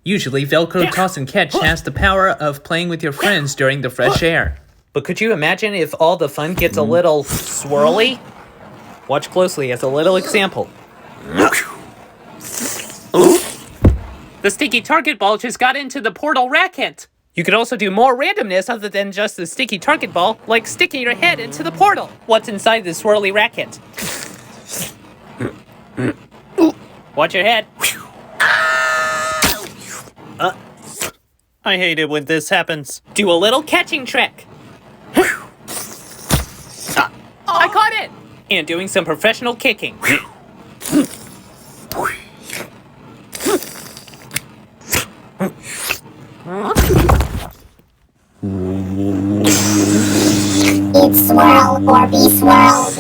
Usually, Velcro toss and catch has the power of playing with your friends during the fresh air. But could you imagine if all the fun gets a little swirly? Watch closely as a little example. The sticky target ball just got into the portal racket. You could also do more randomness other than just the sticky target ball, like sticking your head into the portal. What's inside the swirly racket? Watch your head. I hate it when this happens. Do a little catching trick. I caught it! And doing some professional kicking. It's swirl or be swirled.